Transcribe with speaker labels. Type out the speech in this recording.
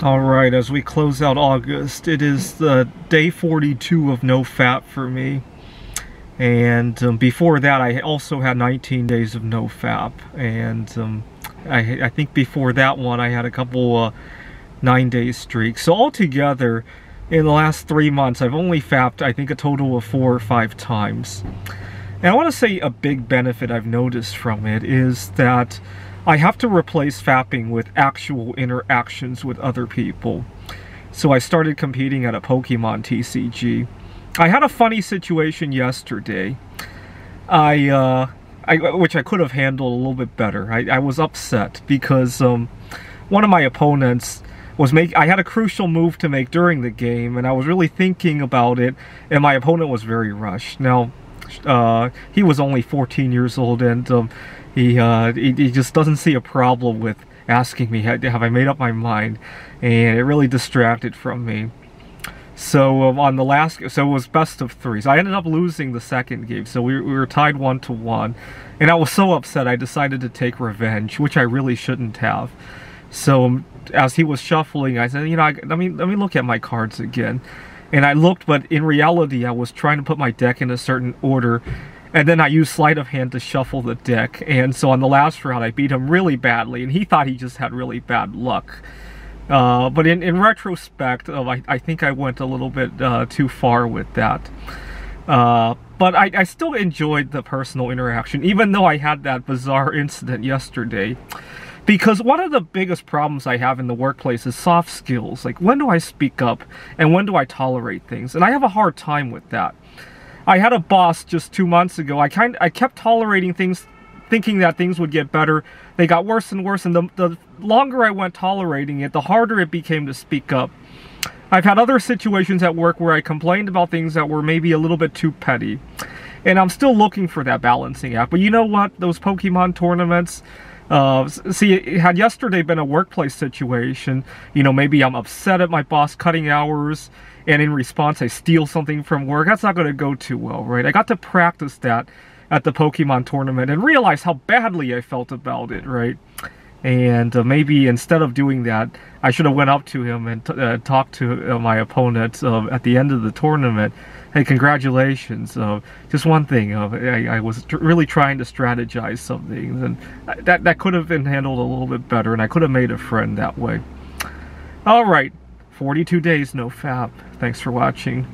Speaker 1: Alright, as we close out August, it is the day 42 of no fap for me. And before that, I also had 19 days of no fap. And I think before that one, I had a couple 9-day streaks. So altogether, in the last 3 months, I've only fapped, I think, a total of 4 or 5 times. And I want to say a big benefit I've noticed from it is that I have to replace fapping with actual interactions with other people. So I started competing at a Pokemon TCG. I had a funny situation yesterday. Which I could have handled a little bit better. I was upset because one of my opponents I had a crucial move to make during the game, and I was really thinking about it, and my opponent was very rushed. Now, he was only 14 years old, and he just doesn't see a problem with asking me, have I made up my mind? And it really distracted from me. So on the last, so it was best of 3. So I ended up losing the second game. So we were tied 1-1, and I was so upset I decided to take revenge, which I really shouldn't have. So as he was shuffling, I said, let me look at my cards again. And I looked, but in reality, I was trying to put my deck in a certain order. And then I used sleight of hand to shuffle the deck. And so on the last round, I beat him really badly. And he thought he just had really bad luck. But in retrospect, I think I went a little bit too far with that. But I still enjoyed the personal interaction, even though I had that bizarre incident yesterday. Because one of the biggest problems I have in the workplace is soft skills. Like, when do I speak up? And when do I tolerate things? And I have a hard time with that. I had a boss just 2 months ago. I kept tolerating things, thinking that things would get better. They got worse and worse, and the longer I went tolerating it, the harder it became to speak up. I've had other situations at work where I complained about things that were maybe a little bit too petty. And I'm still looking for that balancing act. But you know what? Those Pokemon tournaments, see, had yesterday been a workplace situation, maybe I'm upset at my boss cutting hours, and in response I steal something from work. That's not going to go too well, right? I got to practice that at the Pokemon tournament and realize how badly I felt about it, right? And maybe instead of doing that, I should have went up to him and talked to my opponent at the end of the tournament. Hey, congratulations. Just one thing, I was really trying to strategize something, and that could have been handled a little bit better, and I could have made a friend that way. Alright, 42 days, no fap. Thanks for watching.